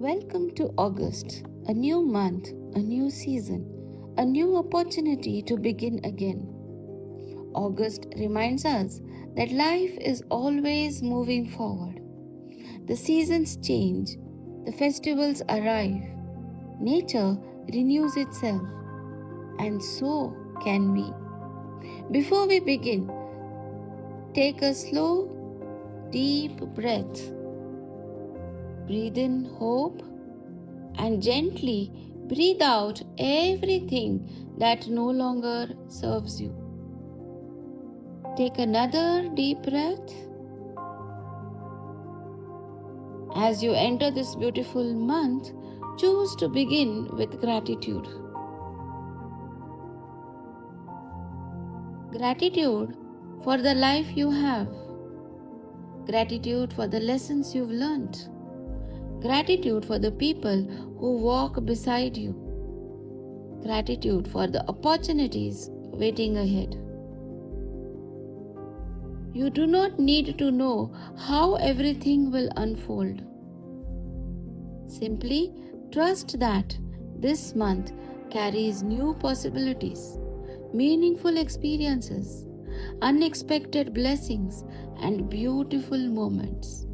Welcome to August, a new month, a new season, a new opportunity to begin again. August reminds us that life is always moving forward. The seasons change, the festivals arrive, nature renews itself, and so can we. Before we begin, take a slow, deep breath. Breathe in hope and gently breathe out everything that no longer serves you. Take another deep breath. As you enter this beautiful month, choose to begin with gratitude. Gratitude for the life you have. Gratitude for the lessons you've learned. Gratitude for the people who walk beside you. Gratitude for the opportunities waiting ahead. You do not need to know how everything will unfold. Simply trust that this month carries new possibilities, meaningful experiences, unexpected blessings, and beautiful moments.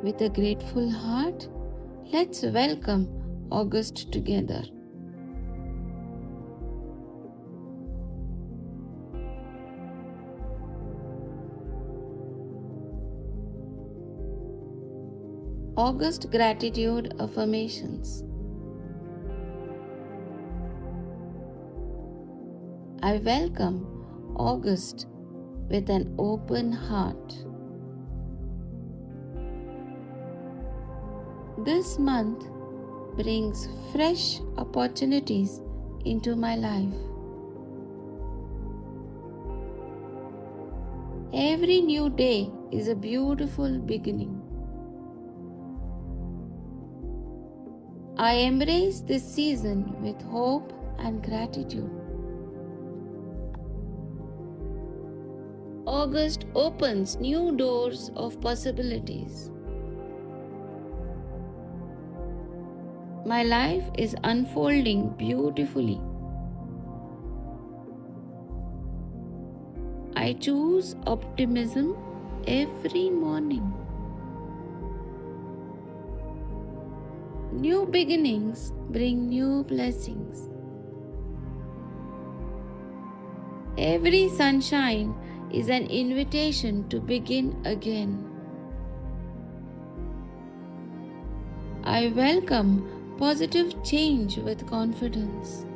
With a grateful heart, let's welcome August together. August Gratitude Affirmations. I welcome August with an open heart. This month brings fresh opportunities into my life. Every new day is a beautiful beginning. I embrace this season with hope and gratitude. August opens new doors of possibilities. My life is unfolding beautifully. I choose optimism every morning. New beginnings bring new blessings. Every sunshine is an invitation to begin again. I welcome positive change with confidence.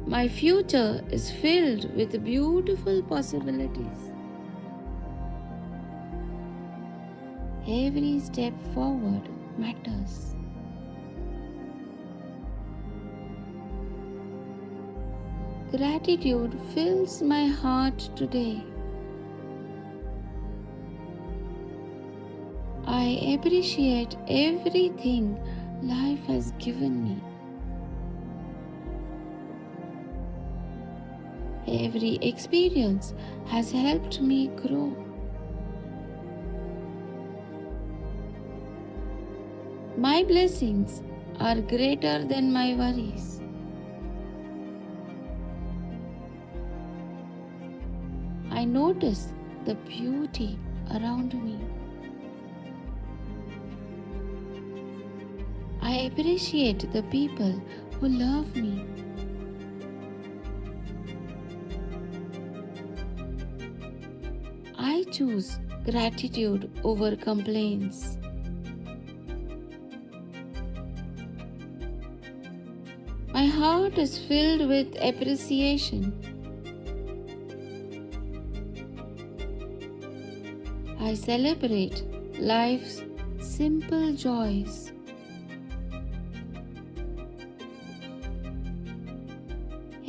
My future is filled with beautiful possibilities. Every step forward matters. Gratitude fills my heart today. I appreciate everything life has given me. Every experience has helped me grow. My blessings are greater than my worries. I notice the beauty around me. I appreciate the people who love me. I choose gratitude over complaints. My heart is filled with appreciation. I celebrate life's simple joys.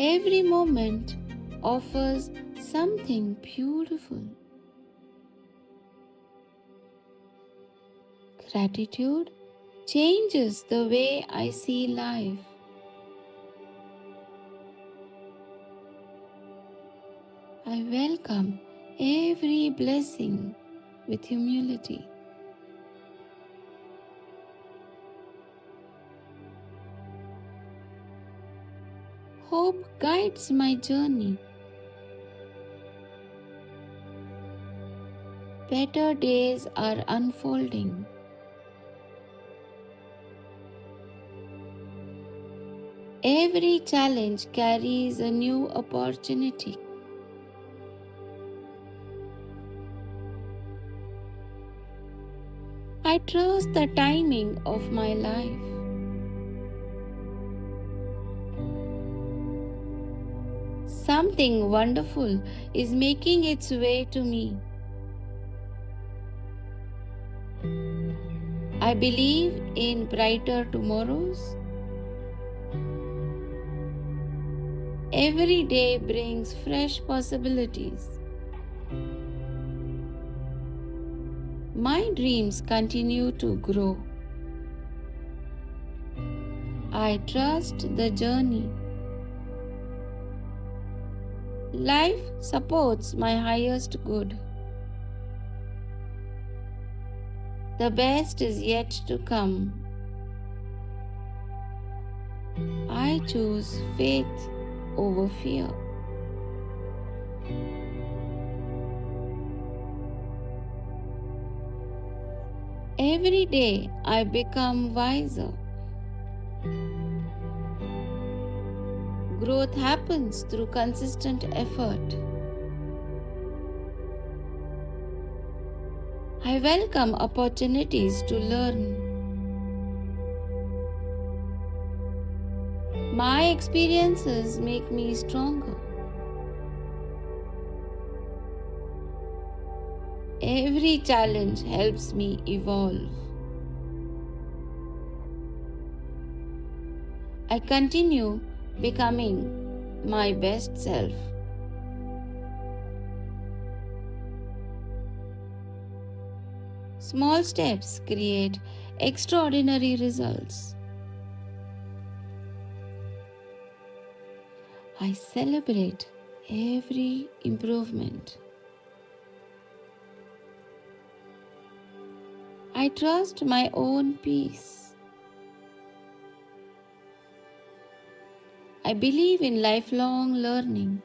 Every moment offers something beautiful. Gratitude changes the way I see life. I welcome every blessing with humility. Hope guides my journey. Better days are unfolding. Every challenge carries a new opportunity. I trust the timing of my life. Something wonderful is making its way to me. I believe in brighter tomorrows. Every day brings fresh possibilities. My dreams continue to grow. I trust the journey. Life supports my highest good. The best is yet to come. I choose faith over fear. Every day I become wiser. Growth happens through consistent effort. I welcome opportunities to learn. My experiences make me stronger. Every challenge helps me evolve. I continue becoming my best self. Small steps create extraordinary results. I celebrate every improvement. I trust my own peace. I believe in lifelong learning.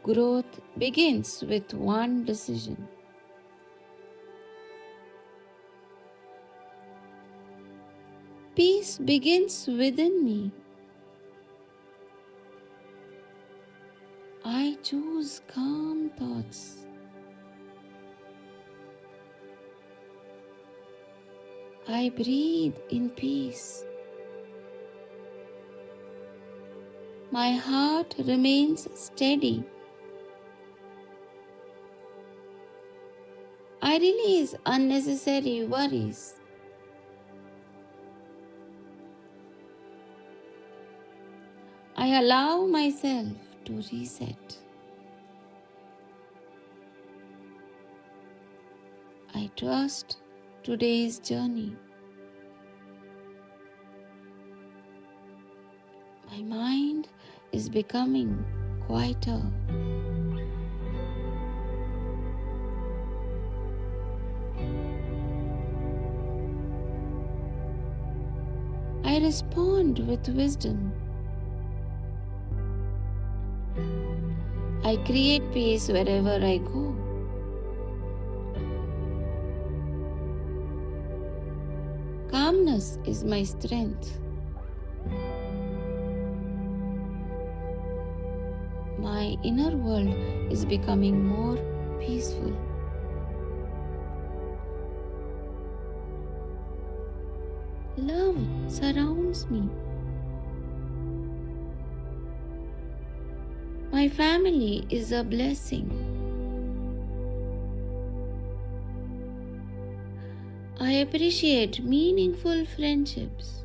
Growth begins with one decision. Peace begins within me. I choose calm thoughts. I breathe in peace. My heart remains steady. I release unnecessary worries. I allow myself to reset. I trust today's journey. My mind is becoming quieter. I respond with wisdom. I create peace wherever I go. Calmness is my strength. My inner world is becoming more peaceful. Love surrounds me. My family is a blessing. I appreciate meaningful friendships.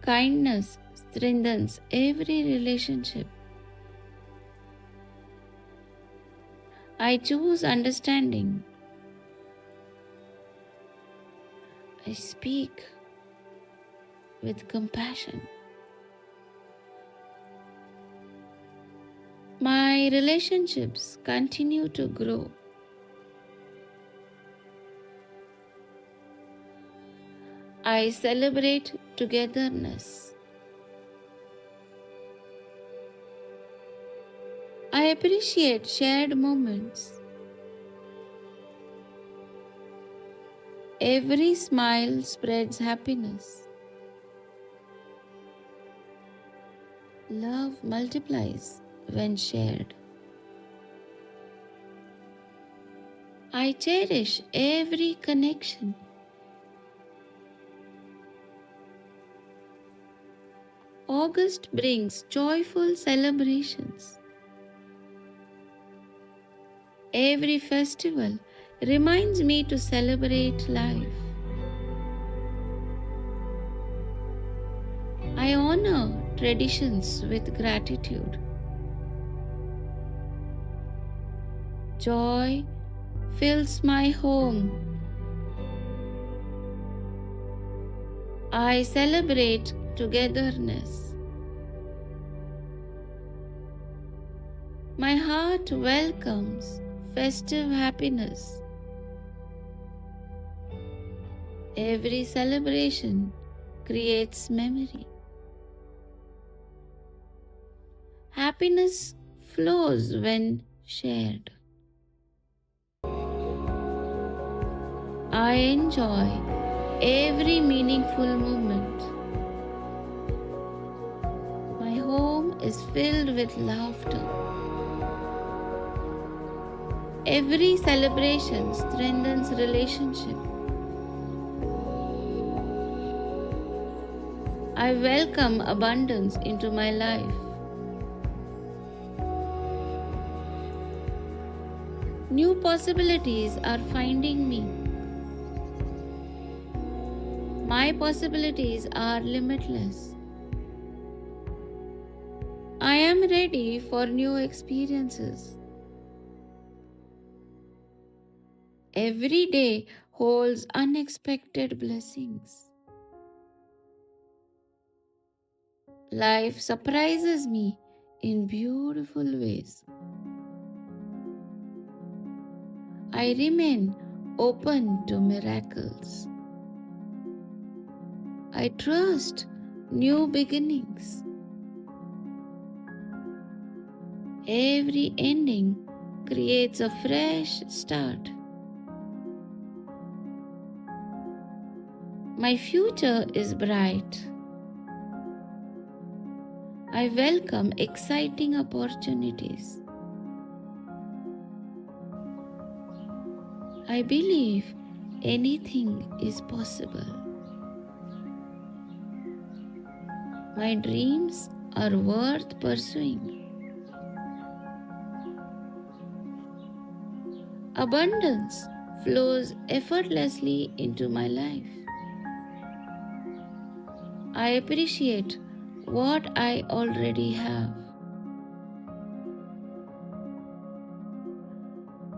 Kindness strengthens every relationship. I choose understanding. I speak with compassion. My relationships continue to grow. I celebrate togetherness. I appreciate shared moments. Every smile spreads happiness. Love multiplies when shared. I cherish every connection. August brings joyful celebrations. Every festival reminds me to celebrate life. I honor traditions with gratitude. Joy fills my home. I celebrate togetherness. My heart welcomes festive happiness. Every celebration creates memory. Happiness flows when shared. I enjoy every meaningful moment. My home is filled with laughter. Every celebration strengthens relationship. I welcome abundance into my life. New possibilities are finding me. My possibilities are limitless. I am ready for new experiences. Every day holds unexpected blessings. Life surprises me in beautiful ways. I remain open to miracles. I trust new beginnings. Every ending creates a fresh start. My future is bright. I welcome exciting opportunities. I believe anything is possible. My dreams are worth pursuing. Abundance flows effortlessly into my life. I appreciate what I already have.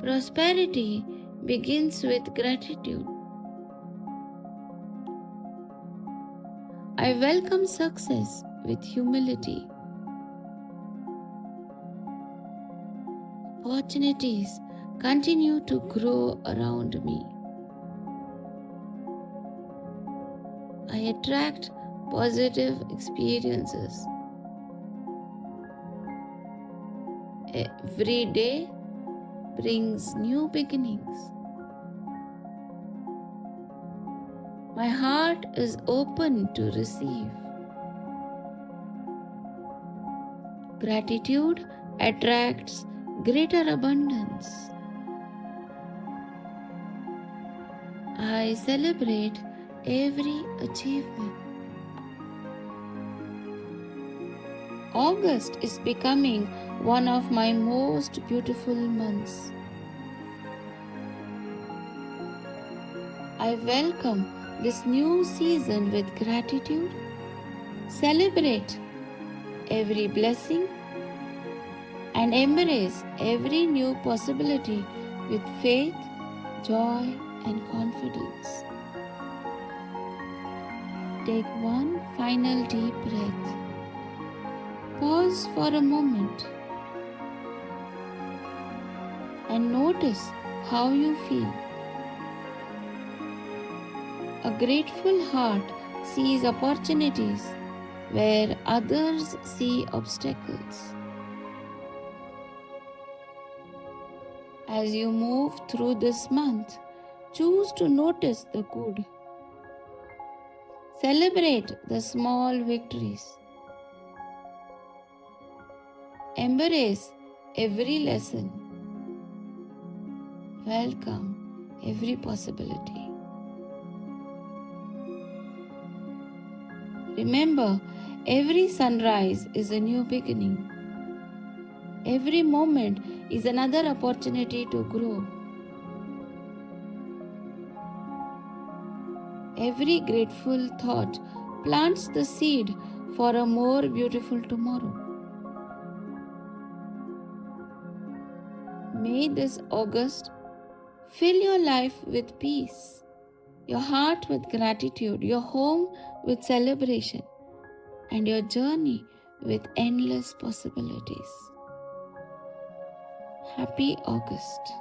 Prosperity begins with gratitude. I welcome success with humility. Opportunities continue to grow around me. I attract positive experiences. Every day brings new beginnings. My heart is open to receive. Gratitude attracts greater abundance. I celebrate every achievement. August is becoming one of my most beautiful months. I welcome this new season with gratitude. Celebrate every blessing and embrace every new possibility with faith, joy, and confidence. Take one final deep breath. Pause for a moment and notice how you feel. A grateful heart sees opportunities where others see obstacles. As you move through this month, choose to notice the good. Celebrate the small victories. Embrace every lesson. Welcome every possibility. Remember, every sunrise is a new beginning. Every moment is another opportunity to grow. Every grateful thought plants the seed for a more beautiful tomorrow. May this August fill your life with peace, your heart with gratitude, your home with celebration, and your journey with endless possibilities. Happy August.